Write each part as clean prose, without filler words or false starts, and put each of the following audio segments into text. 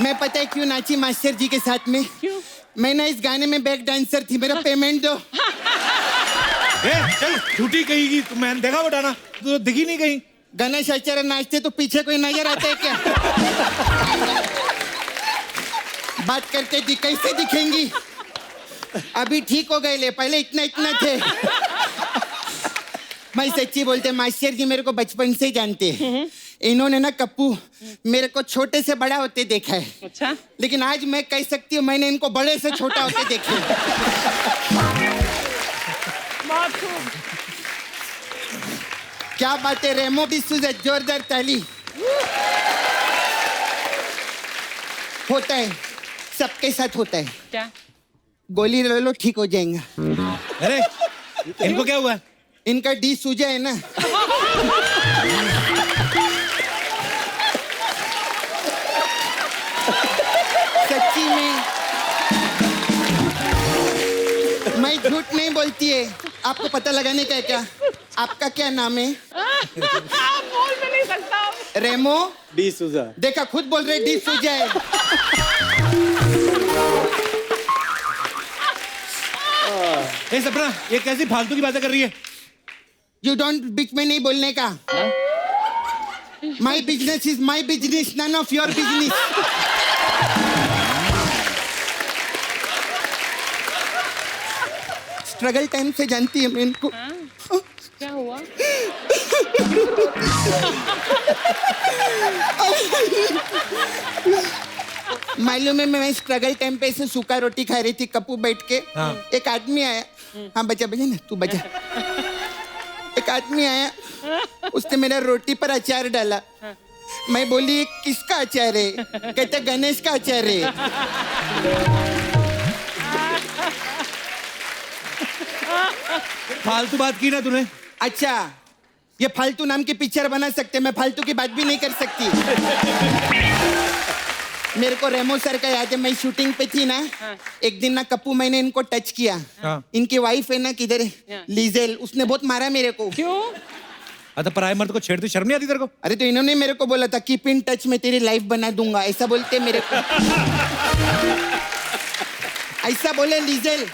मैं पता है क्यों नाची मास्टर जी के साथ में? क्यों? मैं ना इस गाने में बैक डांसर थी, मेरा पेमेंट दो। चल झूठी कहेगी, मैंने देखा बताना, तो दिखी नहीं कहीं। गणेश आचार्य नाचते तो पीछे कोई नजर आता है क्या? बात करके कैसे दिखेंगी? अभी ठीक हो गए ले, पहले इतना इतना थे। मैं सच्ची बोलते मास्टर जी मेरे को बचपन से जानते हैं। इन्होंने ना कप्पू मेरे को छोटे से बड़ा होते देखा है। अच्छा, लेकिन आज मैं कह सकती हूँ मैंने इनको बड़े से छोटा होते देखा है। बहुत खूब। क्या बात है, रेमो डिसूजा, जोरदार ताली। होता है, सबके साथ होता है। क्या? गोली ले लो ठीक हो जाएगा। अरे इनको क्या हुआ? इनका डी सूजा है ना। सच्ची में मैं झूठ नहीं बोलती है। आपको पता लगाने का है क्या? आपका क्या नाम है? आप बोल भी नहीं सकता। रेमो डी सूजा। देखा, खुद बोल रहे डी सूजा है। ए सपना, ये कैसी फालतू की बातें कर रही है? यू डोंट बीच में नहीं बोलने का। My business is my business, none of your business. Struggle time से जानती है मैं इनको। क्या हुआ? मालूम है, मैं स्ट्रगल टाइम पे ऐसे सूखा रोटी खा रही थी, कप्पू बैठ के। हाँ। एक आदमी आया। हाँ बजा बजा ना, तू बजा। एक आदमी आया, उसने मेरा रोटी पर अचार डाला। मैं बोली किसका अचार है? कहता गणेश का अचार है। फालतू बात की ना तूने। अच्छा, ये फालतू नाम की पिक्चर बना सकते, मैं फालतू की बात भी नहीं कर सकती। मेरे को रेमो सर का याद है, मैं शूटिंग पे थी ना। एक दिन ना कप्पू मैंने इनको टच किया। हाँ। इनकी वाइफ है ना, किधर है, लीजेल, उसने बहुत मारा मेरे को। क्यों? अच्छा, पराये मर्द को छेड़ती शर्म नहीं आती तेरे को? अरे तो इन्होंने मेरे को बोला था कीप इन टच, में तेरी लाइफ बना दूंगा, ऐसा बोलते मेरे को। ऐसा बोले लीजेल।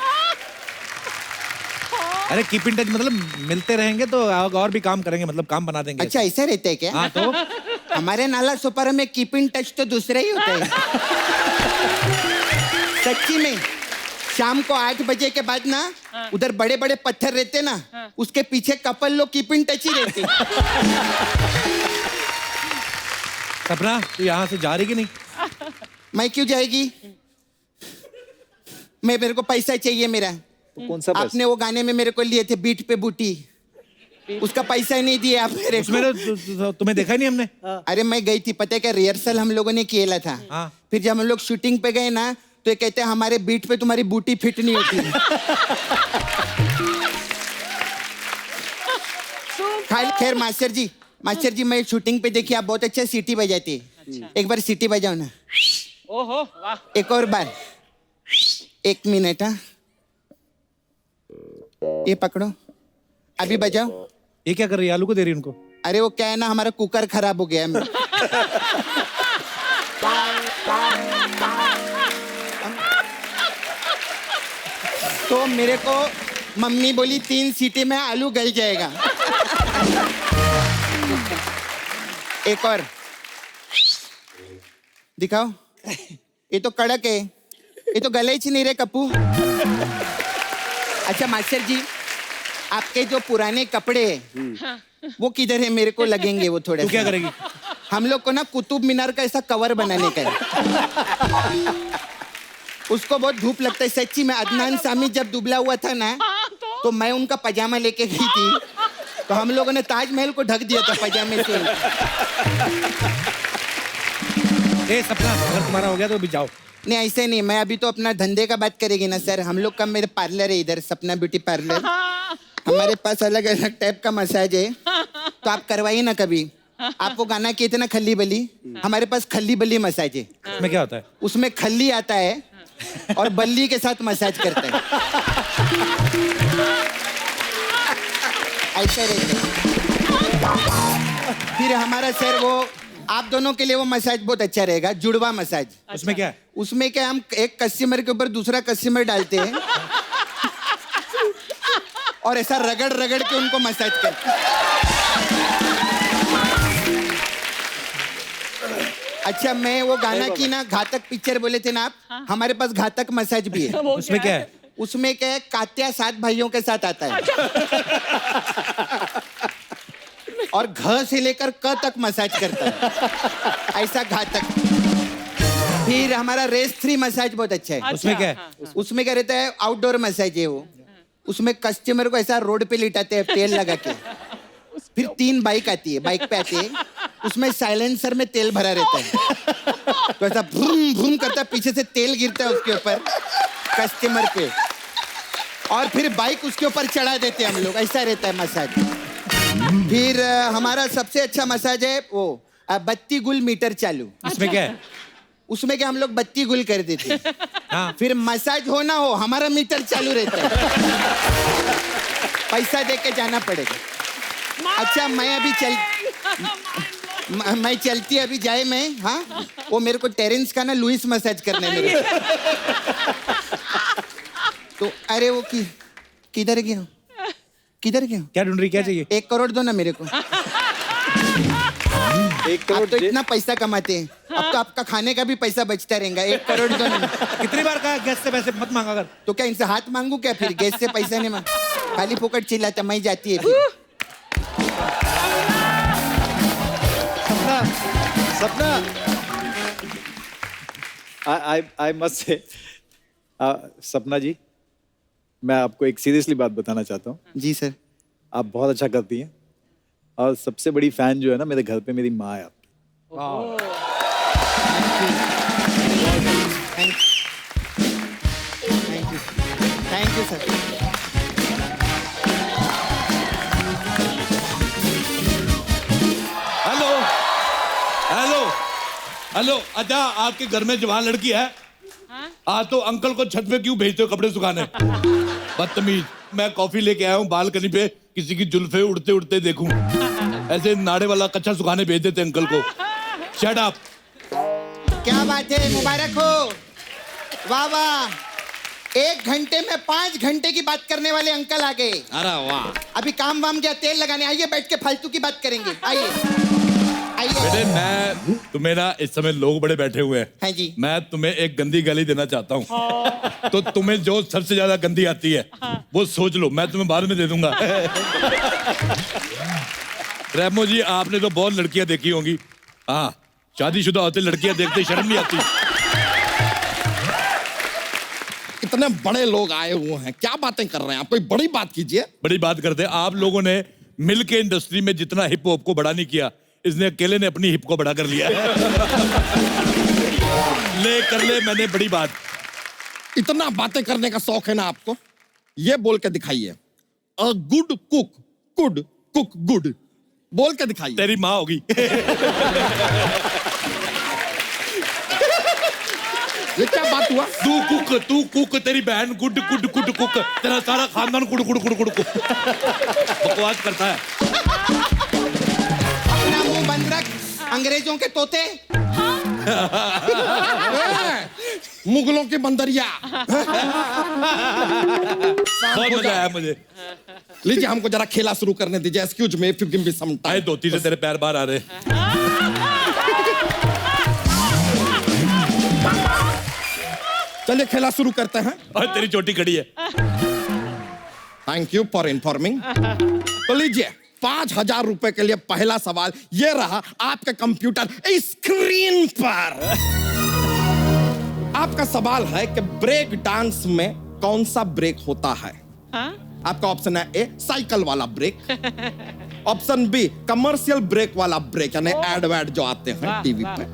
अरे कीप इन टच मतलब मिलते रहेंगे तो और भी काम करेंगे, मतलब काम बना देंगे। अच्छा ऐसा रहता है क्या? हाँ तो हमारे नाला सोपारा में कीप इन टच तो दूसरा ही होता है। सच्ची में शाम को 8 बजे के बाद ना उधर बड़े बड़े पत्थर रहते ना, उसके पीछे कपल लोग कीप इन टच ही रहते। सपना, तू यहाँ से जा रही कि नहीं? मैं क्यों जाएगी? मेरे को पैसा चाहिए मेरा। तो कौन सा पैसा? आपने वो गाने में मेरे को लिए थे बीट पे बूटी, उसका पैसा नहीं दिया आप मेरे को। उसमें तुम्हें देखा नहीं हमने। अरे मैं गई थी, पता है क्या, रिहर्सल हम लोगों ने किया था। हाँ। फिर जब हम लोग शूटिंग पे गए ना, तो ये कहते हैं हमारे बीट पे तुम्हारी बूटी फिट नहीं होती। खैर मास्टर जी मैं शूटिंग पे देखी आप बहुत अच्छा सीटी बजाते। एक बार सीटी बजाओ ना। ओहो वाह। एक और बार। 1 मिनट। हाँ, ये पकड़ो, अभी बजाओ। ये क्या कर रही है? आलू को दे रही है उनको? अरे वो क्या है ना, हमारा कुकर खराब हो गया है। तो मेरे को मम्मी बोली 3 सीटी में आलू गल जाएगा। एक और दिखाओ। ये तो कड़क है, ये तो गले ही नहीं रहे कप्पू। अच्छा मास्टर जी, आपके जो पुराने कपड़े हैं वो किधर है? मेरे को लगेंगे वो थोड़े। तू क्या करेगी? हम लोग को ना कुतुब मीनार का ऐसा कवर बनाने का है। उसको बहुत धूप लगता है सच्ची में। अदनान सामी जब दुबला हुआ था ना, तो मैं उनका पजामा लेके गई थी, तो हम लोगों ने ताजमहल को ढक दिया था पजामे से। ए सपना, अगर तुम्हारा हो गया तो अभी जाओ। नहीं ऐसे नहीं, मैं अभी तो अपना धंधे का बात करेगी ना सर। हम लोग का मेरे पार्लर है इधर, सपना ब्यूटी पार्लर। हमारे पास अलग अलग टाइप का मसाज है, तो आप करवाइए ना कभी। आपको गाना किए थे ना खल्ली बली, हमारे पास खल्ली बली मसाज है। उसमें क्या होता है? उसमें खल्ली आता है और बल्ली के साथ मसाज करता है। ऐसा रहता है। फिर हमारा सर वो आप दोनों के लिए वो मसाज बहुत अच्छा रहेगा, जुड़वा मसाज। उसमें क्या है? उसमें क्या, हम एक कस्टमर के ऊपर दूसरा कस्टमर डालते हैं और ऐसा रगड़ रगड़ के उनको मसाज करते हैं। अच्छा, मैं वो गाना की ना, घातक पिक्चर बोले थे ना आप, हमारे पास घातक मसाज भी है। वो उसमें क्या है? उसमें क्या है, कात्या 7 भाइयों के साथ आता है और घ से लेकर क तक मसाज करता है, ऐसा घातक। फिर हमारा रेस 3 मसाज बहुत अच्छा है। उसमें क्या है? उसमें क्या रहता है, आउटडोर मसाज है वो। उसमें कस्टमर को ऐसा रोड पे लिटाते हैं तेल लगा के। फिर 3 बाइक आती है, बाइक पे आती है, उसमें साइलेंसर में तेल भरा रहता है, तो ऐसा भूम भूम करता है, पीछे से तेल गिरता है उसके ऊपर कस्टमर पे, और फिर बाइक उसके ऊपर चढ़ा देते हैं हम लोग, ऐसा रहता है मसाज। फिर हमारा सबसे अच्छा मसाज है वो बत्ती गुल मीटर चालू। उसमें क्या है? उसमें क्या, हम लोग बत्ती गुल कर देते हैं, हाँ। फिर मसाज हो ना हो हमारा मीटर चालू रहता है, पैसा दे के जाना पड़ेगा। अच्छा, मैं अभी मैं चलती अभी जाए मैं, हाँ, वो मेरे को टेरेंस का ना लुइस मसाज करने में तो अरे वो किधर गया, किधर गया? क्या ढूंढ रही, क्या चाहिए? 1 करोड़ दो ना मेरे को। 1 करोड़ आप तो इतना पैसा कमाते हैं, अब तो आपका खाने का भी पैसा बचता रहेगा। 1 करोड़ दो ना। कितनी बार कहा गैस से पैसे मत मांगा कर? तो क्या इनसे हाथ मांगू क्या? फिर गैस से पैसा नहीं मांग, खाली फोकट चिल्लाता मैं जाती है फिर। सपना आई मस्ट से सपना जी, मैं आपको एक सीरियसली बात बताना चाहता हूँ। जी सर। आप बहुत अच्छा करती हैं और सबसे बड़ी फैन जो है ना मेरे घर पे मेरी माँ है आपकी। Thank you sir. Hello hello hello, अच्छा आपके घर में जवान लड़की है? आज तो अंकल को छत पे क्यों भेजते हो कपड़े सुखाने? बदतमीज। मैं कॉफी लेके आया हूँ बालकनी पे, किसी की जुल्फे उड़ते उड़ते देखूं। ऐसे नाड़े वाला कच्चा सुखाने भेज देते अंकल को। Shut up. क्या बात है, मुबारक हो। वाह वाह, 1 घंटे में 5 घंटे की बात करने वाले अंकल आ गए। अरे वाह। अभी काम वाम गया, तेल लगाने। आइए बैठ के फालतू की बात करेंगे, आइए आइए। बेटे, मैं तुम्हें ना, इस समय लोग बड़े बैठे हुए हैं। हाँ जी। मैं तुम्हें एक गंदी गाली देना चाहता हूँ। तो तुम्हें जो सबसे ज्यादा गंदी आती है वो सोच लो, मैं तुम्हें बाद में दे दूंगा। रेमो जी, आपने तो बहुत लड़कियां देखी होंगी। हाँ, शादीशुदा होते लड़कियां देखते शर्म नहीं आती। इतने बड़े लोग आए हुए हैं, क्या बातें कर रहे हैं आप? कोई बड़ी बात कीजिए। बड़ी बात करते हैं। आप लोगों ने मिल के इंडस्ट्री में जितना हिप हॉप को बड़ा नहीं किया, इसने अकेले ने अपनी हिप को बड़ा कर लिया है। ले मैंने बड़ी बात। इतना बातें करने का शौक है ना आपको? ये बोल के दिखाइए, a good cook could cook good, बोल के दिखाइए। तेरी माँ होगी। ये क्या बात हुआ? तू कुक, तेरी बहन गुड गुड गुड कुक, तेरा सारा खानदान good good good good cook. बकवास करता है। अपना मुंह बंद रख, अंग्रेजों के तोते। मुगलों की बंदरिया। बहुत मजा आया मुझे। लीजिए, हमको जरा खेला शुरू करने दीजिए। Excuse me, if you give me some ah time. धोती से तेरे पैर बाहर आ रहे। चलिए खेला शुरू करते हैं। और तेरी चोटी खड़ी है। Thank you for informing. तो लीजिए, 5,000 रुपए के लिए पहला सवाल ये रहा आपके कंप्यूटर स्क्रीन पर। आपका सवाल है कि ब्रेक डांस में कौन सा ब्रेक होता है? आपका ऑप्शन है ए, साइकिल वाला brake. Option B, commercial break वाला ब्रेक, यानी एड वैड जो आते हैं टीवी पे।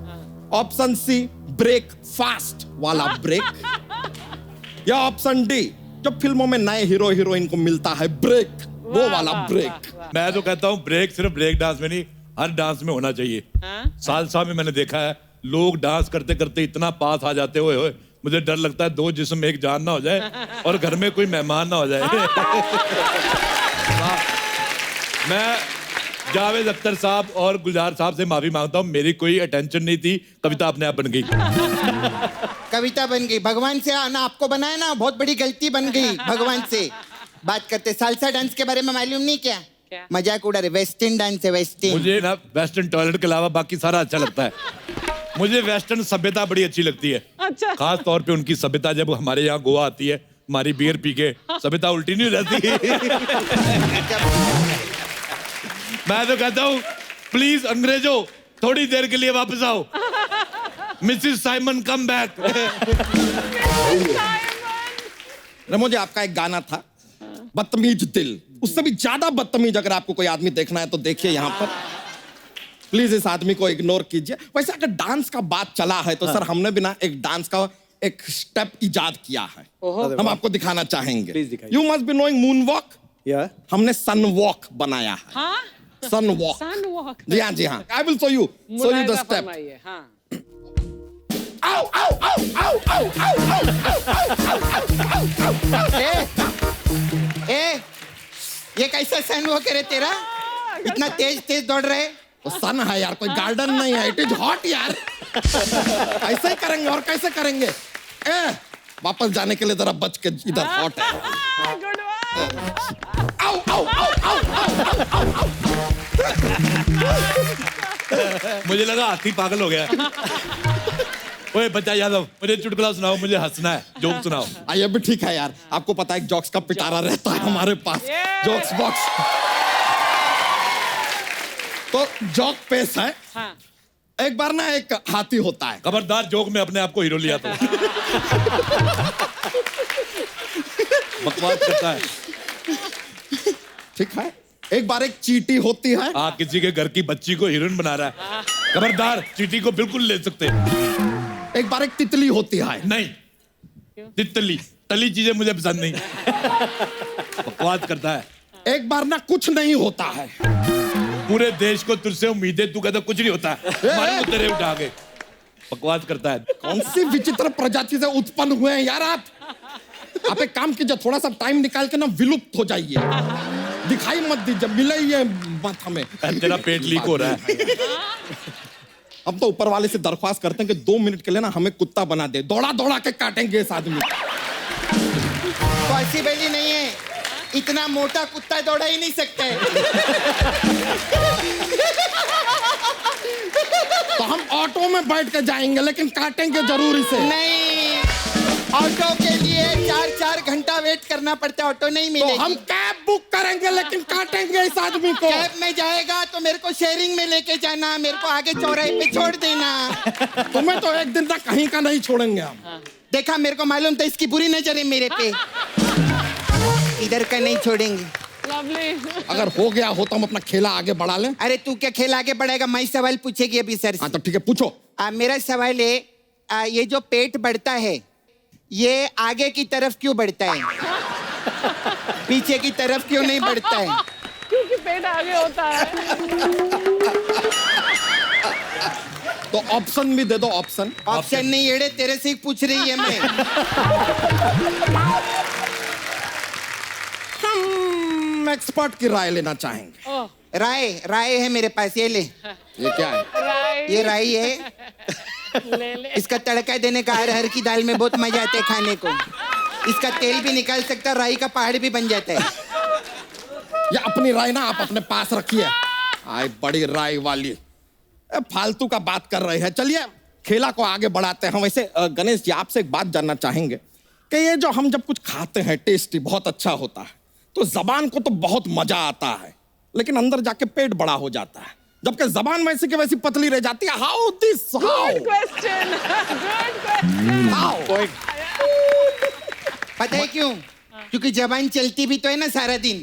ऑप्शन सी, ब्रेक फास्ट वाला ब्रेक। या ऑप्शन डी, जो फिल्मों में नए हीरो हीरोइन को मिलता है ब्रेक, वो वाला ब्रेक। मैं तो कहता हूँ ब्रेक सिर्फ ब्रेक डांस में नहीं, हर डांस में होना चाहिए। सालसा में मैंने देखा है, लोग डांस करते करते इतना पास आ जाते हुए, मुझे डर लगता है 2 जिस्म एक जान ना हो जाए और घर में कोई मेहमान ना हो जाए। जावेद अख्तर साहब और गुलजार साहब से माफी मांगता हूँ, मेरी कोई अटेंशन नहीं थी, कविता अपने आप बन गई। कविता बन गई, भगवान से आना आपको बनाया ना, बहुत बड़ी गलती बन गई भगवान से। बात करते सालसा डांस के बारे में मालूम नहीं क्या? मजाक उड़ा रहे, वेस्टर्न डांस है वेस्टर्न। मुझे ना वेस्टर्न टॉयलेट के अलावा बाकी सारा अच्छा लगता है। मुझे वेस्टर्न सभ्यता बड़ी अच्छी लगती है, अच्छा। खास तौर पे उनकी सभ्यता जब हमारे यहाँ गोवा आती है, हमारी बियर पी के सभ्यता उल्टी नहीं हो जाती। मैं तो कहता हूँ प्लीज अंग्रेजों थोड़ी देर के लिए वापस आओ। Mrs Simon come back. मुझे आपका एक गाना था बदतमीज दिल, उससे भी ज्यादा बदतमीज अगर आपको कोई आदमी देखना है तो देखिए यहाँ पर। प्लीज इस आदमी को इग्नोर कीजिए। वैसे अगर डांस का बात चला है तो सर हमने भी ना एक डांस का एक स्टेप इजाद किया है, हम आपको दिखाना चाहेंगे। Please दिखाइए। You must be knowing moon walk. या हमने सन वॉक बनाया है। हाँ? Sun walk. Sun walk। जी हाँ जी हाँ। I will show you the मुलायजा स्टेप। फरमाइए, हाँ। ए, ये कैसा सन वो करे तेरा? इतना तेज तेज दौड़ रहे। तो सन है यार, कोई गार्डन नहीं है। इट इज हॉट यार। ऐसे ही करेंगे और कैसे करेंगे? ए, वापस जाने के लिए जरा बच के, इधर हॉट है। Good one. आओ आओ आओ आओ आओ आओ आओ। मुझे लगा हाथी पागल हो गया। ओए बच्चा यादव, मुझे चुटकुला सुनाओ, मुझे हंसना है, जोक सुनाओ। ये भी ठीक है यार, आपको पता है जॉक्स का पिटारा रहता है हमारे पास। Jokes box. तो जॉक पेश है। हाँ। एक बार ना एक हाथी होता है। खबरदार जोक में अपने आप को हीरो लिया तो। बकवास करता है। ठीक है। एक बार एक चींटी होती है। आप किसी के घर की बच्ची को हीरोइन बना रहा है। खबरदार, चींटी को बिल्कुल ले सकते हैं। एक बार एक तितली होती है। नहीं, तितली तली चीजें मुझे पसंद नहीं। बकवास करता है। एक बार ना कुछ नहीं होता है। पूरे देश को तुझसे उम्मीद है, तू कहता कुछ नहीं होता है। मारो तेरे उठा के। बकवास करता है। कौन सी विचित्र प्रजाति से उत्पन्न हुए हैं यार आप? आप एक काम कीजिए, थोड़ा सा टाइम निकाल के ना विलुप्त हो जाइए, दिखाई मत दीजिए, मिले ये मत हमें। तेरा पेट लीक हो रहा है। हम तो ऊपर वाले से दरख्वास्त करते हैं कि 2 मिनट के लिए ना हमें कुत्ता बना दे, दौड़ा दौड़ा के काटेंगे इस आदमी। पॉसिबल ही नहीं है, इतना मोटा कुत्ता दौड़ा ही नहीं सकता है। तो हम ऑटो में बैठ के जाएंगे, लेकिन काटेंगे जरूर इसे। नहीं, ऑटो के लिए 4-4 घंटा वेट करना पड़ता है, ऑटो नहीं तो मिलेगी। हम कैब बुक करेंगे, लेकिन काटेंगे इस आदमी को। कैब में जाएगा तो मेरे को शेयरिंग में लेके जाना, मेरे को आगे चौराहे पे छोड़ देना। तुम्हें तो एक दिन तक कहीं का नहीं छोड़ेंगे हम। देखा, मेरे को मालूम था इसकी बुरी नजर है मेरे पे। इधर का नहीं छोड़ेंगे। लवली। अगर हो गया हो तो हम अपना खेला आगे बढ़ा लें। अरे तू क्या खेल आगे बढ़ाएगा? मैं सवाल पूछेगी अभी सर से। हाँ तो ठीक है, पूछो। मेरा सवाल है, ये जो पेट बढ़ता है ये आगे की तरफ क्यों बढ़ता है, पीछे की तरफ क्यों नहीं बढ़ता है? क्योंकि पेट आगे होता है। तो ऑप्शन भी दे दो, ऑप्शन। ऑप्शन नहीं एड़े, तेरे से ही पूछ रही है मैं। हम एक्सपर्ट की राय लेना चाहेंगे। ओह, राय है मेरे पास, ये ले। ये क्या है? राइट। ये राई है, ले ले। इसका तड़का देने का हर की दाल में बहुत मजा आता है खाने को। इसका तेल भी निकाल सकता, राई का पहाड़ भी बन जाता है। ये अपनी राय ना आप अपने पास रखिए। आई बड़ी राय वाली, फालतू का बात कर रहे हैं। चलिए खेला को आगे बढ़ाते हैं। वैसे गणेश जी, आपसे एक बात जानना चाहेंगे कि ये जो हम जब कुछ खाते हैं टेस्टी बहुत अच्छा होता है, तो जबान को तो बहुत मजा आता है, लेकिन अंदर जाके पेट बड़ा हो जाता है, जबकि जबान वैसी की वैसी पतली रह जाती है। How this? Good question, good question. How? पता है क्यों? क्योंकि जबान चलती भी तो है ना सारा दिन,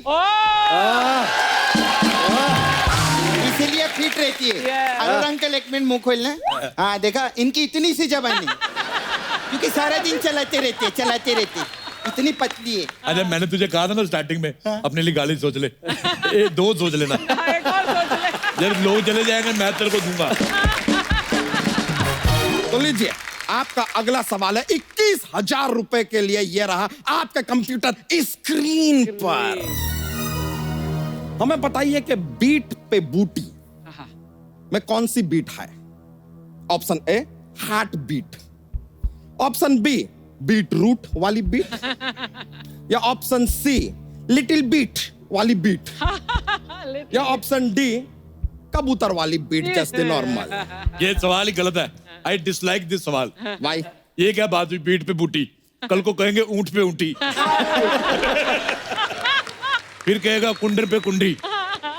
इसीलिए फिट रहती है। Yeah. और अंकल एक मिनट मुंह खोलना। हाँ देखा, इनकी इतनी सी जबान है क्योंकि सारा दिन चलाते रहते, इतनी पतली है। अरे मैंने तुझे कहा था ना स्टार्टिंग में, अपने लिए गाली सोच ले। 2 सोच लेना। एक और सोच ले। जब लोग चले जाएंगे मैं तेरे को दूंगा। तो लीजिए, आपका अगला सवाल है 21,000 रुपए के लिए। ये रहा आपका कंप्यूटर स्क्रीन पर। हमें बताइए कि बीट पे बूटी में कौन सी बीट है? Option A heart beat, option B beetroot वाली बीट, या ऑप्शन सी लिटिल बीट वाली बीट, या ऑप्शन डी कबूतर वाली बीट जस्ट नॉर्मल। ये सवाल ही गलत है। आई डिसलाइक दिस सवाल। वाई? ये क्या बात हुई बीट पे बूटी? कल को कहेंगे ऊंट पे ऊंटी, फिर कहेगा कुंडर पे कुंडी।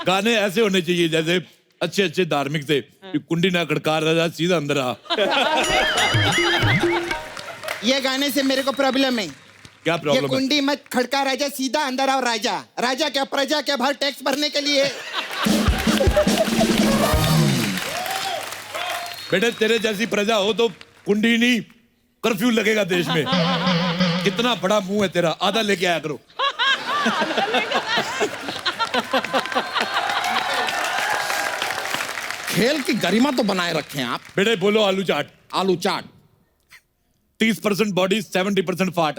गाने ऐसे होने चाहिए जैसे अच्छे अच्छे धार्मिक थे कि कुंडी ना खड़का राजा सीधा अंदर आ। ये गाने से मेरे को प्रॉब्लम है। क्या ये प्रॉब्लम है? कुंडी मत खड़का राजा सीधा अंदर आओ राजा। राजा क्या प्रजा क्या भर टैक्स भरने के लिए। बेटे तेरे जैसी प्रजा हो तो कुंडी नहीं कर्फ्यू लगेगा देश में। कितना बड़ा मुंह है तेरा, आधा लेके आया करो। खेल की गरिमा तो बनाए रखे हैं आप। बेटे बोलो आलू चाट। आलू चाट। 30% बॉडी 70% फाट।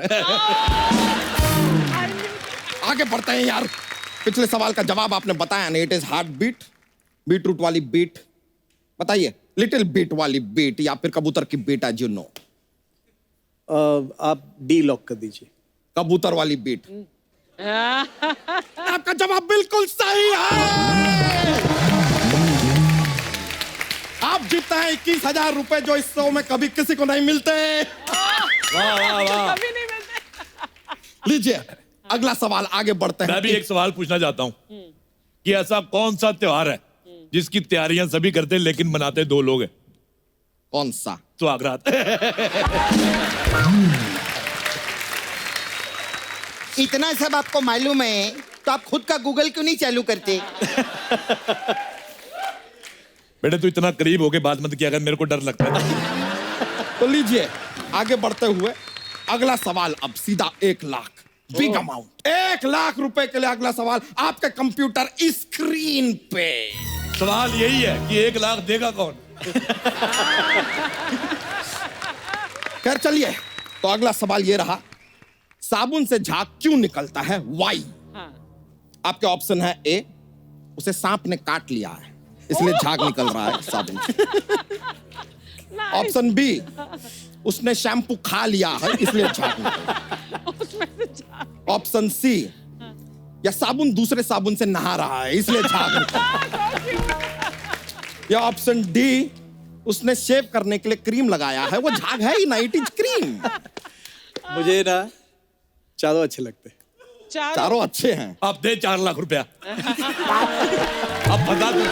आगे बढ़ते हैं यार। पिछले सवाल का जवाब आपने बताया नहीं। It is heart beat, beetroot वाली बीट। बताइए लिटिल बीट वाली बीट या फिर कबूतर की बीट एज यू नो। आप डी लॉक कर दीजिए। कबूतर वाली बीट। आपका जवाब बिल्कुल सही है। आप जीतते हैं 21,000 रुपए जो इस शो में कभी किसी को नहीं मिलते। वाह वाह वाह। कभी नहीं मिलते। लीजिए अगला सवाल, आगे बढ़ते हैं। मैं भी एक सवाल पूछना चाहता हूँ कि ऐसा कौन सा त्योहार है जिसकी तैयारियां सभी करते हैं लेकिन मनाते 2 लोग हैं? कौन सा? सुहागरात। इतना सब आपको मालूम है तो आप खुद का गूगल क्यों नहीं चालू करते? बेटे तू इतना करीब होके बात मत किया, अगर मेरे को डर लगता है। तो लीजिए आगे बढ़ते हुए अगला सवाल। अब सीधा 1 लाख, बिग अमाउंट। 1 लाख रुपए के लिए अगला सवाल आपके कंप्यूटर स्क्रीन पे। सवाल यही है कि 1 लाख देगा कौन? खैर चलिए, तो अगला सवाल ये रहा, साबुन से झाग क्यों निकलता है? वाई? आपके ऑप्शन है ए, उसे सांप ने काट लिया है इसलिए झाग निकल रहा है साबुन से। ऑप्शन बी, उसने शैम्पू खा लिया है इसलिए झाग निकल रहा है। ऑप्शन सी, या साबुन दूसरे साबुन से नहा रहा है इसलिए झाग निकल रहा है। या ऑप्शन डी, उसने शेव करने के लिए क्रीम लगाया है, वो झाग है ही ना, इट इज क्रीम। मुझे ना चारों अच्छे लगते हैं। चारों अच्छे हैं। अब दे 4 लाख रुपया। अब बता दू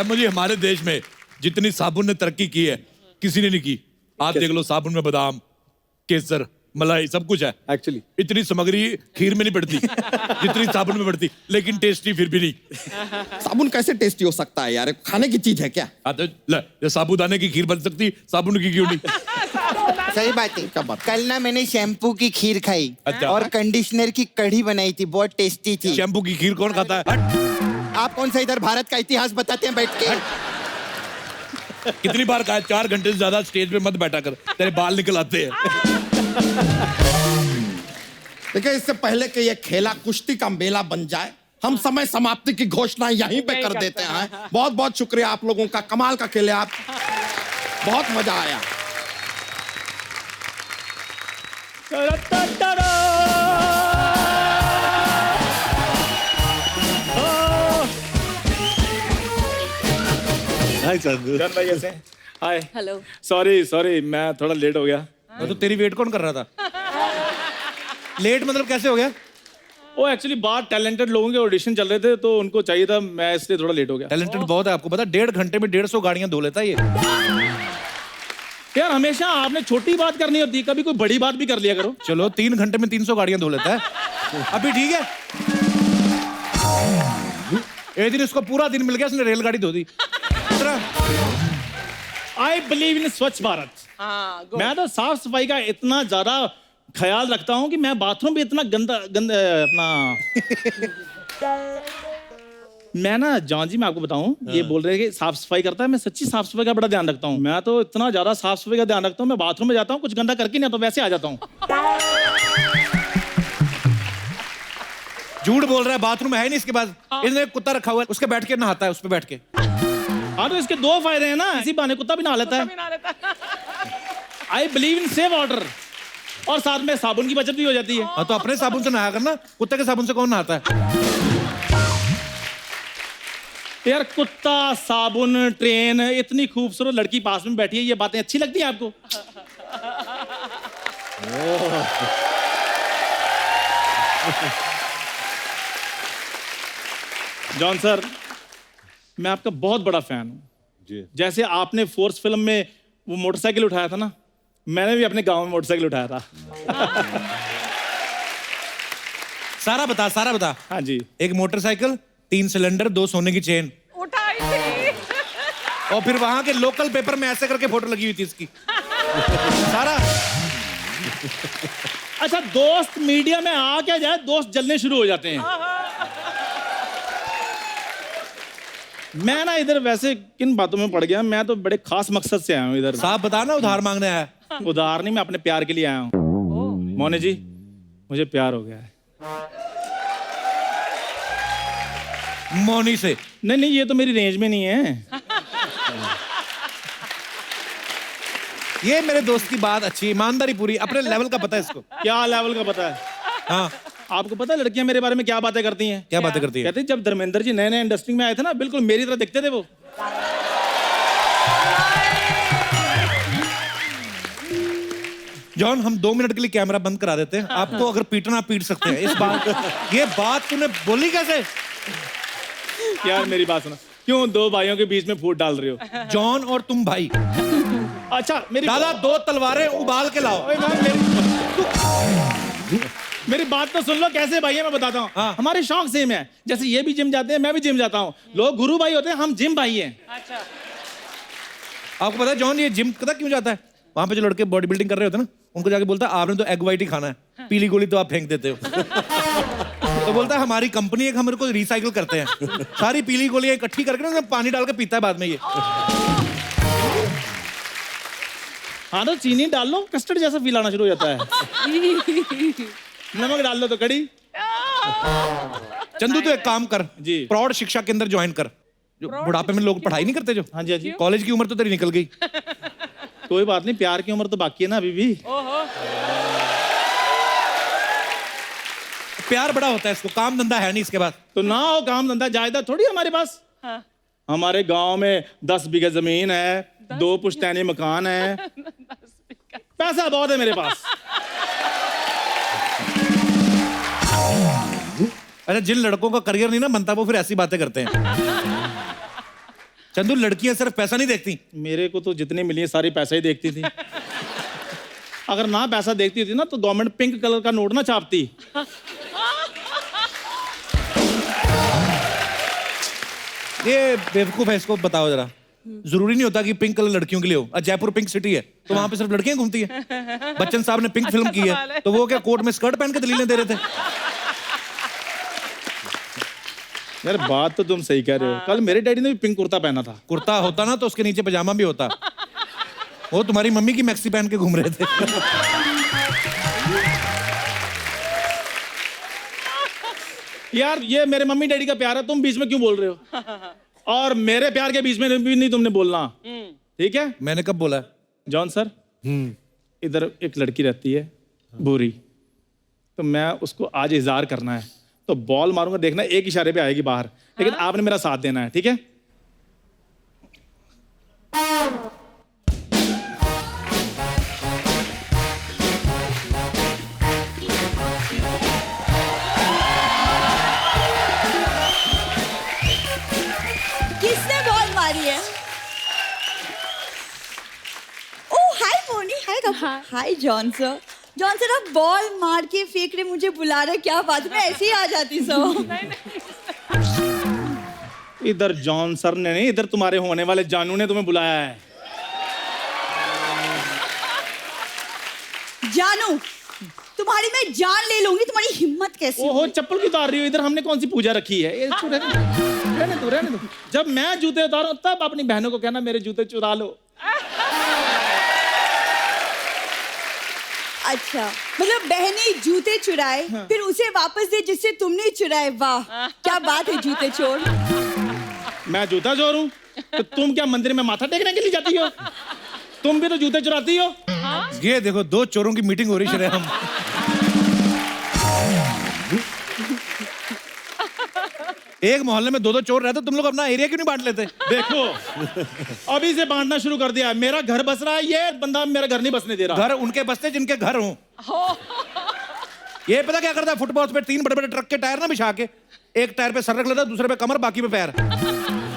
मुझे, हमारे देश में जितनी साबुन ने तरक्की की है किसी ने नहीं की। आप देख लो, साबुन में बादाम, केसर, मलाई सब कुछ है। एक्चुअली इतनी सामग्री खीर में नहीं पड़ती जितनी साबुन में पड़ती, लेकिन टेस्टी फिर भी नहीं। साबुन कैसे टेस्टी हो सकता है यार? खाने की चीज है क्या? तो ले, साबूदाने की खीर बन सकती, साबुन की क्यों नहीं? सही बात है। क्या बात? कल ना मैंने शैम्पू की खीर खाई अच्छा। और कंडीशनर की कढ़ी बनाई थी, बहुत टेस्टी थी। शैम्पू की खीर कौन खाता है? हट। आप कौन सा इधर भारत का इतिहास बताते हैं बैठ के? कितनी बार कहा है 4 घंटे से ज्यादा स्टेज पे मत बैठा कर, तेरे बाल निकल आते हैं। देखिए, इससे पहले कि ये खेला कुश्ती का मेला बन जाए, हम समय समाप्ति की घोषणा यहीं पे कर देते हैं। बहुत बहुत शुक्रिया आप लोगों का, कमाल का खेले आप, बहुत मजा आया। Hi sir. भाई कैसे? हाय। हेलो। सॉरी मैं थोड़ा लेट हो गया। तो तेरी वेट कौन कर रहा था? लेट मतलब कैसे हो गया? वो एक्चुअली बाहर टैलेंटेड लोगों के ऑडिशन चल रहे थे तो उनको चाहिए था, मैं इसलिए थोड़ा लेट हो गया। टैलेंटेड बहुत है, आपको पता? 1.5 घंटे में 150 गाड़ियां धो लेता है ये। यार हमेशा आपने छोटी बात करनी होती है, कभी कोई बड़ी बात भी कर लिया करो। चलो 3 घंटे में 300 गाड़ियां धो लेता है। अभी ठीक है। एक दिन इसको पूरा दिन मिल गया, इसने रेलगाड़ी धो दी। आई बिलीव इन स्वच्छ भारत। मैं तो साफ सफाई का इतना ज्यादा ख्याल रखता हूँ कि मैं बाथरूम भी इतना गंदा अपना मैं ना जॉन जी, मैं आपको बताऊं, ये बोल रहे हैं कि साफ सफाई करता है, मैं सच्ची साफ सफाई का बड़ा ध्यान रखता हूँ। मैं तो इतना ज्यादा साफ सफाई का ध्यान रखता हूँ, मैं बाथरूम में जाता हूँ कुछ गंदा करके नहीं तो वैसे आ जाता हूँ। झूठ बोल रहा है, बाथरूम है नहीं इसके पास। इसने कुत्ता रखा हुआ है, उसके बैठ के नहाता है, उस पे बैठ के। हाँ तो इसके 2 फायदे हैं ना, इसी बहाने कुत्ता भी नहा लेता है। I believe in save water, और साथ में साबुन की बचत भी हो जाती है। हाँ तो अपने साबुन से नहाया करना, कुत्ते के साबुन से कौन नहाता है? यार कुत्ता, साबुन, ट्रेन, इतनी खूबसूरत लड़की पास में बैठी है, ये बातें अच्छी लगती हैं आपको? जॉन सर, मैं आपका बहुत बड़ा फैन हूं। जैसे आपने फोर्स फिल्म में वो मोटरसाइकिल उठाया था ना, मैंने भी अपने गांव में मोटरसाइकिल उठाया था। सारा बता। हाँ जी। एक मोटरसाइकिल, 3 सिलेंडर, 2 सोने की चेन, उठाई थी। और फिर वहां के लोकल पेपर में ऐसे करके फोटो लगी हुई थी इसकी। सारा। अच्छा, दोस्त मीडिया में आ क्या जाए, दोस्त जलने शुरू हो जाते हैं। मैं ना इधर वैसे किन बातों में पड़ गया, मैं तो बड़े खास मकसद से आया हूँ इधर। साहब बता ना, उधार मांगने आया? उधार नहीं, मैं अपने प्यार के लिए आया हूँ। मोने जी, मुझे प्यार हो गया है। मोनी से? नहीं, ये तो मेरी रेंज में नहीं है। ये मेरे दोस्त की बात अच्छी, ईमानदारी पूरी, अपने लेवल का पता है इसको। क्या लेवल का पता है? हाँ। आपको पता है लड़कियां मेरे बारे में क्या बातें करती हैं? क्या बातें करती है? कहते हैं जब धर्मेंद्र जी नए इंडस्ट्री में आए थे ना, बिल्कुल मेरी तरह दिखते थे वो। जॉन, हम 2 मिनट के लिए कैमरा बंद करा देते हैं। आपको अगर पीटना पीट सकते हैं। इस बात, ये बात तूने बोली कैसे? यार मेरी बात सुनो, क्यों 2 भाइयों के बीच में फूट डाल रहे हो? जॉन और तुम भाई। अच्छा, मेरी दादा 2 तलवारें उबाल के लाओ। मेरी बात तो सुन लो, कैसे भाई है मैं बताता हूँ। हाँ। हमारे शौक सेम है, जैसे ये भी जिम जाते हैं, मैं भी जिम जाता हूँ। लोग गुरु भाई होते हैं, हम जिम भाई हैं। अच्छा। आपको पता है जॉन, ये जिम पता क्यों जाता है? वहां पे जो लड़के बॉडी बिल्डिंग कर रहे होते हैं ना, उनको जाके बोलता है आपने तो एग वाइट ही खाना है, पीली गोली तो आप फेंक देते हो। तो बोलता है हमारी कंपनी एक हमारे को रिसाइकिल करते हैं, सारी पीली गोलियां इकट्ठी करके ना पानी डाल के पीता है बाद में ये। हाँ तो चीनी डाल लो, कस्टर्ड जैसा फील आना शुरू हो जाता है। नमक डाल लो तो कड़ी। चंदू तो एक काम कर जी। प्रौढ़ शिक्षा केंद्र ज्वाइन कर, जो बुढ़ापे में लोग पढ़ाई नहीं करते जो। हाँ जी, हाँ जी। कॉलेज की उम्र तो तेरी निकल गई। कोई बात नहीं, प्यार की उम्र तो बाकी है ना अभी भी। प्यार बड़ा होता है इसको, काम धंधा है नहीं इसके पास। तो ना हो काम धंधा, जायदाद थोड़ी हमारे पास। हाँ। हमारे गांव में 10 बीघा जमीन है, 2 पुश्तैनी मकान है, पैसा बहुत है मेरे पास। अच्छा, जिन लड़कों का करियर नहीं ना बनता वो फिर ऐसी बातें करते हैं। चंदू, लड़कियां सिर्फ पैसा नहीं देखती। मेरे को तो जितनी मिली है सारी पैसा ही देखती थी। अगर ना पैसा देखती थी ना तो गवर्नमेंट पिंक कलर का नोट ना छापती। ये बेवकूफ है, इसको बताओ जरा। जरूरी नहीं होता कि पिंक कलर लड़कियों के लिए हो। जयपुर पिंक सिटी है तो वहां पे सिर्फ लड़कियां घूमती है। बच्चन साहब ने पिंक फिल्म की है तो वो क्या कोर्ट में स्कर्ट पहन के दलीलें दे रहे थे? यार बात तो तुम सही कह रहे हो। कल मेरे डैडी ने भी पिंक कुर्ता पहना था। कुर्ता होता ना तो उसके नीचे पजामा भी होता। वो तुम्हारी मम्मी की मैक्सी पहन के घूम रहे थे। यार ये मेरे मम्मी डैडी का प्यार है, तुम बीच में क्यों बोल रहे हो? और मेरे प्यार के बीच में भी नहीं तुमने बोलना, ठीक है? मैंने कब बोला? जॉन सर, इधर एक लड़की रहती है भूरी, तो मैं उसको आज इजहार करना है, तो बॉल मारूंगा, देखना एक इशारे पे आएगी बाहर, लेकिन आपने मेरा साथ देना है, ठीक है? किसने बॉल मारी है? ओह हाय मोनी, हाय कपूर, हाय जॉन सर। जॉन सर आप बॉल मार के फेंक रहे, मुझे बुला रहे, क्या बात, मैं ऐसे ही आ जाती सर। इधर जॉन सर ने नहीं, इधर तुम्हारे होने वाले जानू ने तुम्हें बुलाया है। जानू, तुम्हारी मैं जान ले लूंगी, तुम्हारी हिम्मत कैसी ओहो, हुई? चप्पल क्यों उतार रही हो? इधर हमने कौन सी पूजा रखी है? ये रहने दो, रहने दो। जब मैं जूते उतारूं तब अपनी बहनों को कहना मेरे जूते चुरा लो। अच्छा, मतलब बहने जूते चुराए फिर उसे वापस दे जिससे तुमने चुराए। वाह क्या बात है जूते चोर। मैं जूता चोर हूँ तो तुम क्या मंदिर में माथा टेकने के लिए जाती हो? तुम भी तो जूते चुराती हो। ये देखो 2 चोरों की मीटिंग हो रही है हम। एक मोहल्ले में 2 चोर रहते, तुम लोग अपना एरिया क्यों नहीं बांट लेते? देखो अभी से बांटना शुरू कर दिया। मेरा घर बस रहा है, ये बंदा मेरा घर नहीं बसने दे रहा। घर उनके बसते जिनके घर हों। ये पता क्या करता है, फुटपाथ पे 3 बड़े बड़े ट्रक के टायर ना बिछा के, एक टायर पे सर रख लेता है, दूसरे पे कमर, बाकी पे पैर।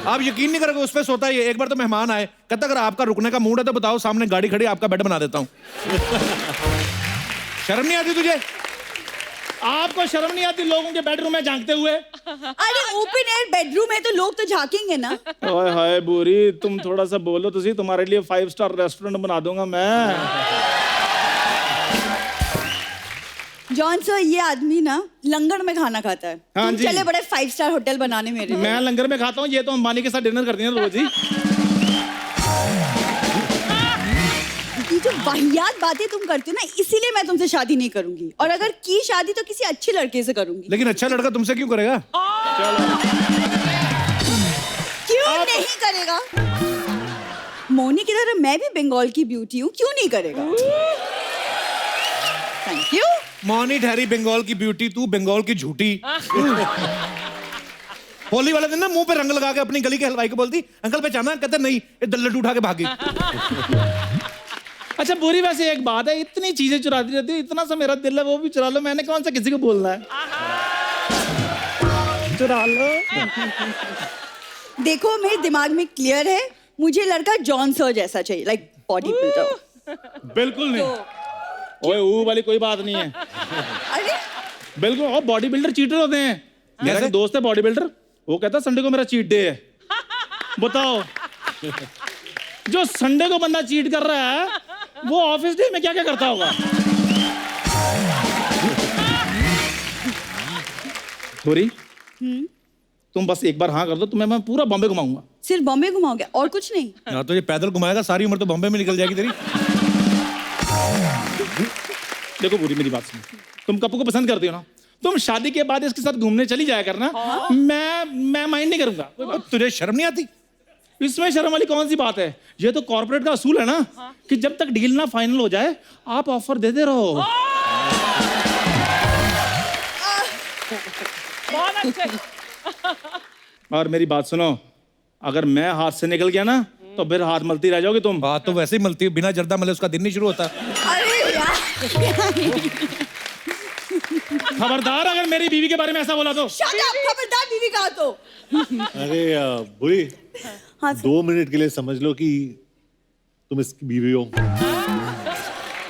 आप यकीन नहीं करोगे, उस पे सोता है। एक बार तो मेहमान आए, कहता अगर आपका रुकने का मूड है तो बताओ, सामने गाड़ी खड़ी, आपका बेड बना देता हूँ। शर्म नहीं आती तुझे? आपको शर्म नहीं आती लोगों के बेडरूम में झांकते हुए? अरे ओपन एयर बेडरूम है तो लोग तो झांकेंगे ना। ओए हाय बुरी, तुम थोड़ा सा बोलो तो सही, तुम्हारे लिए 5 स्टार रेस्टोरेंट बना दूंगा मैं। जॉन सर ये आदमी ना लंगर में खाना खाता है। हाँ तुम जी। चले बड़े 5 स्टार होटल बनाने मेरे लिए। मैं लंगर में खाता हूँ, ये तो अंबानी के साथ डिनर करती है रोज ही। ये जो वाहियात बातें तुम करते हो ना, इसीलिए मैं तुमसे शादी नहीं करूंगी, और अगर की शादी तो किसी अच्छे लड़के से करूंगी। लेकिन अच्छा लड़का तुमसे क्यों करेगा? क्यों नहीं करेगा? मोनी की तरह मैं भी बंगाल की ब्यूटी हूँ, क्यों नहीं करेगा? Thank you. मौनी ठहरी बंगाल की ब्यूटी, तू बंगाल की झूठी। होली वाले दिन ना मुंह पे रंग लगा के अपनी गली के हलवाई को बोलती अंकल पहचाना, कहते नहीं, ये लड्डू उठा के भागी। अच्छा बुरी, वैसे एक बात है, इतनी चीजें चुराती रहती है, इतना सा मेरा दिल है वो भी चुरा लो। मैंने कौन सा किसी को बोलना है? चुरा लो। देखो मेरे दिमाग में क्लियर है, मुझे लड़का जॉन सर जैसा चाहिए, लाइक बॉडी बिल्डर। बिल्कुल नहीं। ओए वो वाली कोई बात नहीं है। अरे बिल्कुल, और बॉडी बिल्डर चीटर होते हैं। मेरा एक दोस्त है बॉडी बिल्डर, वो कहता संडे को मेरा चीट डे है। बताओ, जो संडे को बंदा चीट कर रहा है वो ऑफिस डे में क्या क्या करता होगा? पूरी, तुम बस एक बार हाँ कर दो, तुम्हें मैं पूरा बॉम्बे घुमाऊंगा। सिर्फ बॉम्बे घुमाओगे और कुछ नहीं? हाँ तो ये पैदल घुमाएगा, सारी उम्र तो बॉम्बे में निकल जाएगी तेरी। देखो पूरी, मेरी बात सुनो, तुम कपू को पसंद करती हो ना, तुम शादी के बाद इसके साथ घूमने चली जाया करना। मैं माइंड नहीं करूंगा। तुझे शर्म नहीं आती? इसमें शर्म वाली कौन सी बात है? ये तो कॉर्पोरेट का असूल है ना कि जब तक डील ना फाइनल हो जाए आप ऑफर देते रहो। बहुत अच्छे। और मेरी बात सुनो, अगर मैं हाथ से निकल गया ना तो फिर हाथ मलती रह जाओगी तुम। बात तो वैसे ही मलती है, बिना जर्दा मले उसका दिन नहीं शुरू होता। अरे यार खबरदार अगर मेरी बीवी के बारे में ऐसा बोला तो। शट अप, खबरदार बीवी कहा तो। अरे बुरी, हाँ सर। 2 मिनट के लिए समझ लो कि तुम इसकी बीवी हो।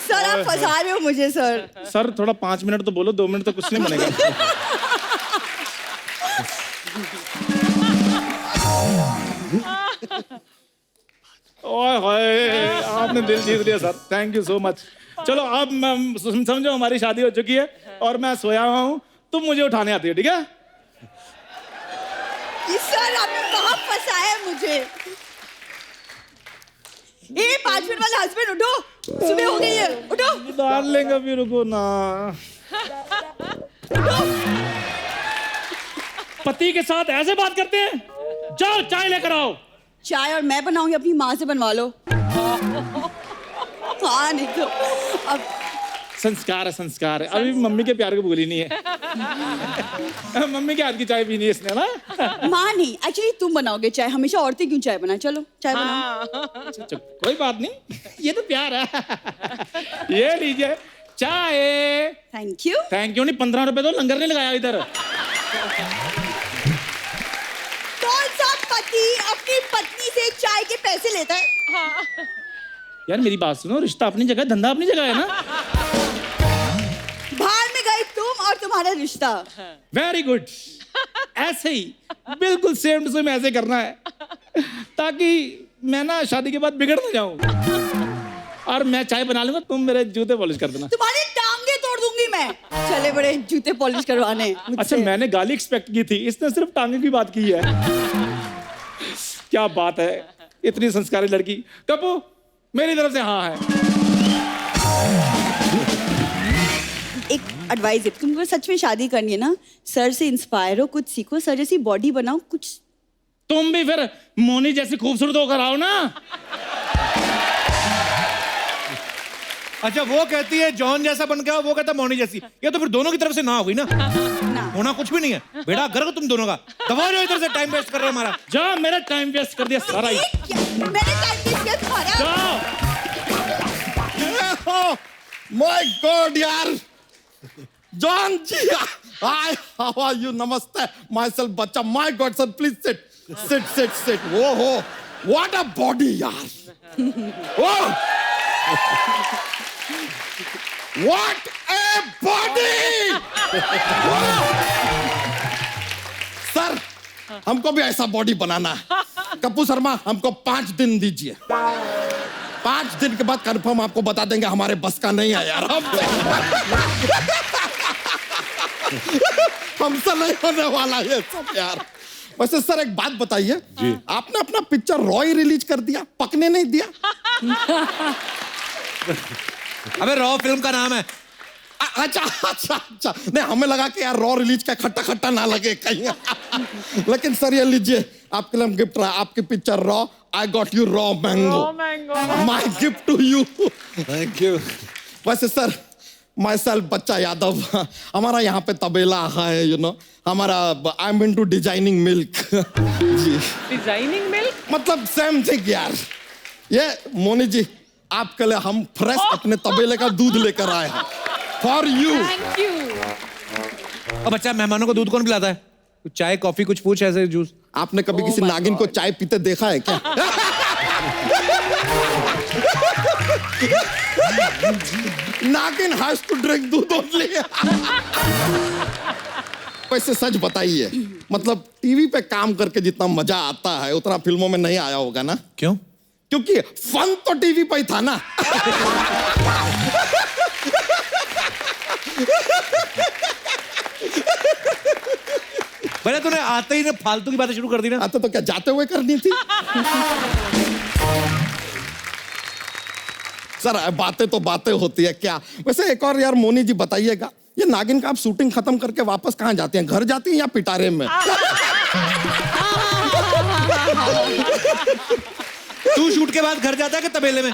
सर आप फंसा रहे हो मुझे सर। सर थोड़ा 5 मिनट तो बोलो, 2 मिनट तो कुछ नहीं बनेगा। ओए होए, आपने दिल जीत लिया sir, thank you so much. चलो अब समझो हमारी शादी हो चुकी है और मैं सोया हुआ हूँ, तुम मुझे उठाने आती हो, ठीक है? सर आपने कहाँ फंसाया है मुझे? ए 5 मिनट वाला हस्बैंड उठो, सुबह हो गई है, उठो। डार्लिंग अभी रुको ना। पति के साथ ऐसे बात करते हैं? जाओ चाय लेकर आओ। चाय और मैं बनाऊंगी, अपनी माँ से बनवा लो। हाँ नहीं तो अब संस्कार है, संस्कार है। अभी मम्मी के प्यार को भूली नहीं है। मम्मी के हाथ की चाय पीनी है इसने ना। माँ नहीं, एक्चुअली तुम बनाओगे चाय, हमेशा औरतें क्यों चाय बनाए? चलो चाय बनाओ। अच्छा, कोई बात नहीं, ये तो प्यार है। ये लीजिए चाय। Thank you. थैंक यू नहीं, 15 रुपए तो लंगर ने लगाया इधर। कौन सा पति अपनी पत्नी से चाय के पैसे लेता है? यार मेरी बात सुनो, रिश्ता अपनी जगह, धंधा अपनी जगह है ना। बाहर में गए तुम और तुम्हारा रिश्ता। वेरी गुड, ऐसे ही बिल्कुल सेम टू सेम ऐसे करना है ताकि मैं ना शादी के बाद बिगड़ ना जाऊं। और मैं चाय बना लूंगा, तुम मेरे जूते पॉलिश कर देना। तुम्हारी टांगे तोड़ दूंगी मैं। चले बड़े जूते पॉलिश करवाने मुझसे। अच्छा, मैंने गाली एक्सपेक्ट की थी, इसने सिर्फ टांगे की बात की है। क्या बात है, इतनी संस्कारी लड़की। कपू मेरी तरफ से हाँ है। एक एडवाइस है, तुमको सच में शादी करनी है ना, सर से इंस्पायर हो, कुछ सीखो, सर जैसी बॉडी बनाओ, कुछ। तुम भी फिर मोनी जैसी खूबसूरत होकर आओ ना। अच्छा वो कहती है जॉन जैसा बन के आओ, वो कहता मौनी जैसी। ये तो फिर दोनों की तरफ से ना हो गई ना। होना कुछ भी नहीं है, बेड़ा गर्व तुम दोनों का। दबा जो इधर से, टाइम वेस्ट कर रहे हो हमारा। जा, मेरा टाइम वेस्ट कर दिया सारा ही। मैंने टाइम वेस्ट किया तुम्हारा। जाओ। माय गॉड यार, John ji, hi, how are you? नमस्ते, myself Bachcha. My god sir, please sit sit sit sit. वो हो, व्हाट अ बॉडी यार। Oh, what a body. Sir, हमको भी ऐसा बॉडी बनाना है। कपूर शर्मा, हमको 5 दिन दीजिए। 5 दिन के बाद कंफर्म आपको बता देंगे, हमारे बस का नहीं है यार। हमसे नहीं होने वाला ये सब यार। वैसे सर एक बात बताइए, आपने अपना पिक्चर रॉय रिलीज कर दिया, पकने नहीं दिया? अबे रॉ फिल्म का नाम है। अच्छा अच्छा अच्छा, नहीं हमें लगा कि यार रॉ रिलीज का खट्टा खट्टा ना लगे कहीं। लेकिन सर ये लीजिए, आपके लिए हम गिफ्ट रहा, आपकी picture raw, I got you raw mango, my gift to you. Thank you. वैसे sir, myself Bachcha Yadav, हमारा यहाँ पे तबेला है, यू नो, हमारा I am into designing milk. जी, डिजाइनिंग मिल्क, मतलब सेम थिंग यार। ये मोनी जी, आपके लिए हम फ्रेश अपने तबेले का दूध लेकर आए हैं, फॉर यू। Thank you. अब बच्चा, मेहमानों को दूध कौन पिलाता है? कुछ चाय कॉफी कुछ पूछ, ऐसे जूस। आपने कभी किसी नागिन को चाय पीते देखा है क्या? नागिन हैज टू ड्रिंक दूध ओनली। वैसे सच बताइए, मतलब टीवी पे काम करके जितना मजा आता है उतना फिल्मों में नहीं आया होगा ना? क्यों? क्योंकि फन तो टीवी पे ही था ना। पहले तूने आते ही ना फालतू की बातें शुरू कर दी ना। आते तो क्या जाते हुए करनी थी? सर बातें तो बातें होती है क्या। वैसे एक और यार मोनी जी बताइएगा, ये नागिन का आप शूटिंग खत्म करके वापस कहाँ जाते हैं? घर जाती हैं या पिटारे में? तू शूट के बाद घर जाता है कि तबेले में?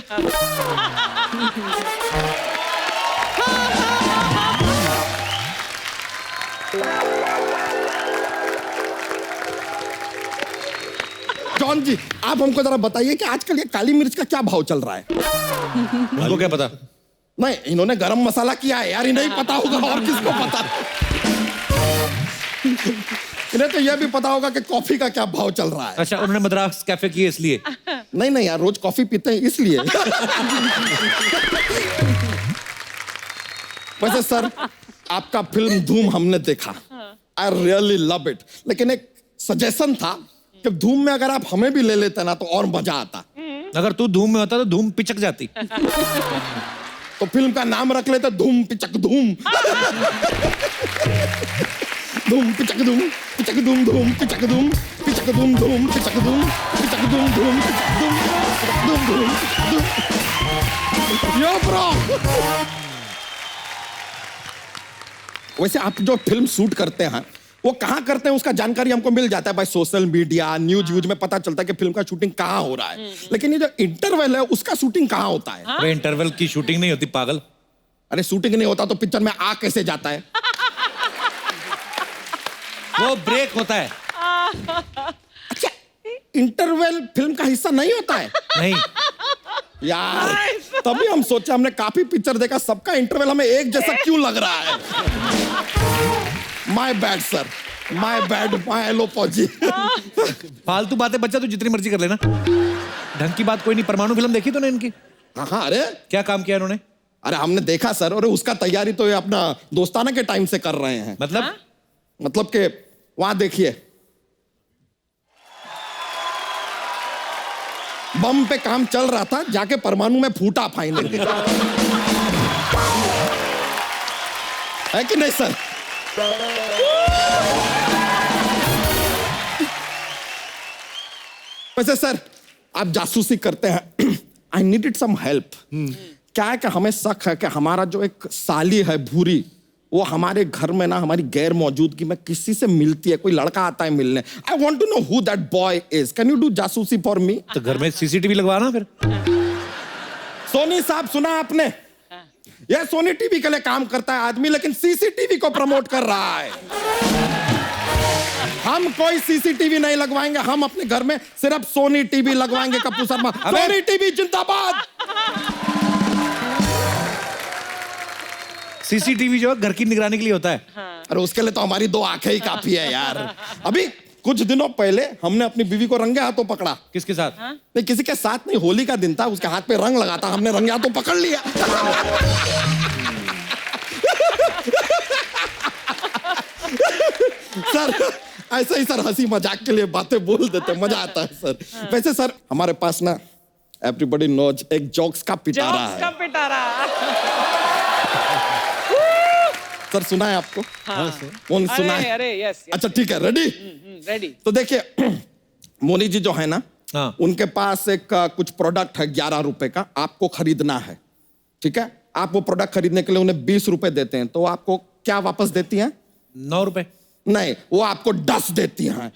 जॉन जी, आप हमको जरा बताइए कि आजकल ये काली मिर्च का क्या भाव चल रहा है? उनको क्या पता? नहीं, इन्होंने गरम मसाला किया है यार, इन्हें ही पता होगा, और किसको पता? इन्हें तो यह भी पता होगा कि कॉफी का क्या भाव चल रहा है। अच्छा, उन्होंने मद्रास कैफे किए इसलिए? नहीं नहीं यार, रोज कॉफी पीते हैं इसलिए। वैसे सर, आपका फिल्म धूम हमने देखा, आई रियली लव इट। लेकिन एक सजेशन था कि धूम में अगर आप हमें भी ले लेते ना तो और मजा आता। अगर तू धूम में होता तो धूम पिचक जाती। तो फिल्म का नाम रख लेते धूम पिचक धूम। धूम पिचक धूम, पिचक धूम धूम पिचक धूम, पिचक धूम धूम पिचक धूम, पिचक धूम धूम पिचक धूम, धूम धूम धूम। यो ब्रो। वैसे आप जो फिल्म शूट करते हैं वो कहाँ करते हैं, उसका जानकारी हमको मिल जाता है भाई, सोशल मीडिया न्यूज व्यूज में पता चलता है कि फिल्म का शूटिंग कहाँ हो रहा है। लेकिन ये जो इंटरवल है उसका शूटिंग कहाँ होता है? अरे इंटरवल की शूटिंग नहीं होती पागल। अरे शूटिंग नहीं होता तो पिक्चर में आ कैसे जाता है? वो ब्रेक होता है। अच्छा, इंटरवल फिल्म का हिस्सा नहीं होता है? नहीं यार, तभी हम सोचे, हमने काफी पिक्चर देखा, सबका इंटरवल हमें एक जैसा क्यों लग रहा है? My bad sir, my bad, my एलोपॉजी। फालतू बातें बच्चा तू जितनी मर्जी कर लेना, ढंग की बात कोई नहीं। परमाणु फिल्म देखी तूने इनकी? हाँ हाँ, अरे क्या काम किया इन्होंने? अरे हमने देखा सर, और उसका तैयारी तो ये अपना दोस्ताना के टाइम से कर रहे हैं। मतलब कि वहां देखिए, बम पे काम चल रहा था, जाके परमाणु में फूटा फाइनल। है कि नहीं सर? वैसे सर, आप जासूसी करते हैं, आई नीडेड सम हेल्प। क्या है कि हमें शक है कि हमारा जो एक साली है भूरी, वो हमारे घर में ना हमारी गैर मौजूदगी में किसी से मिलती है, कोई लड़का आता है मिलने. I want to know who that boy is. Can you do जासूसी फॉर मी? तो घर में सीसीटीवी लगवाना फिर. सोनी साहब सुना आपने? ये सोनी टीवी के लिए काम करता है आदमी, लेकिन सीसीटीवी को प्रमोट कर रहा है. हम कोई सीसीटीवी नहीं लगवाएंगे, हम अपने घर में सिर्फ सोनी टीवी लगवाएंगे. कपूर शर्मा, सोनी टीवी जिंदाबाद. सीसीटीवी जो है घर की निगरानी के लिए होता है. अरे उसके लिए तो हमारी 2 आंखें ही काफी है यार. अभी कुछ दिनों पहले हमने अपनी बीवी को रंगे हाथों पकड़ा. किसके साथ? नहीं किसी के साथ नहीं, होली का दिन था, उसके हाथ पे रंग लगा था, हमने रंगे हाथों पकड़ लिया. सर ऐसे ही सर हंसी मजाक के लिए बातें बोल देते, मजा आता है सर. वैसे सर हमारे पास ना एवरीबॉडी नोज एक जोक्स का पिटारा है. सर सुना है आपको? हाँ. कौन सुना है? अरे यस. अच्छा ठीक है, रेडी? रेडी. तो देखिए मोनी जी जो है ना, हाँ. उनके पास एक कुछ प्रोडक्ट है 11 रुपए का, आपको खरीदना है. ठीक है, आप वो प्रोडक्ट खरीदने के लिए उन्हें 20 रुपए देते हैं, तो वो आपको क्या वापस देती हैं? 9 रुपए. नहीं, वो आपको 10 देती हैं.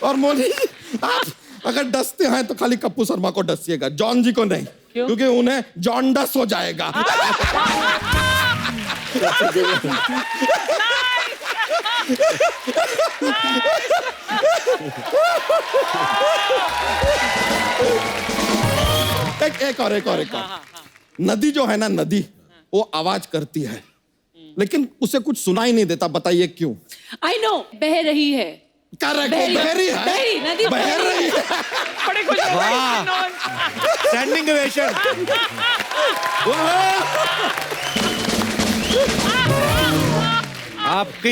और मोनी जी, आप अगर डसते हैं तो खाली कप्पू शर्मा को डसिएगा, जॉन जी को नहीं. क्योंकि उन्हें जॉन्डस हो जाएगा. एक और. नदी जो है ना, नदी वो आवाज करती है, लेकिन उसे कुछ सुनाई नहीं देता. बताइए क्यों? आई नो, बह रही है. करेक्ट, बहरी है. बहरी, नदी बह रही है. बड़े खुश हो गए. Standing ovation.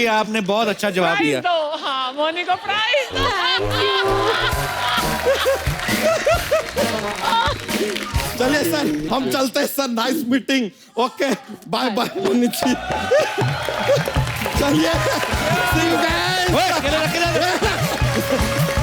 आपने बहुत अच्छा जवाब दिया. प्राइज दो. हाँ, मोनी को प्राइज दो. चलिए सर, हम चलते हैं sir. Nice meeting. Okay, bye bye Moni ji. चलिए, see you guys. ओए, अकेले रख के जा.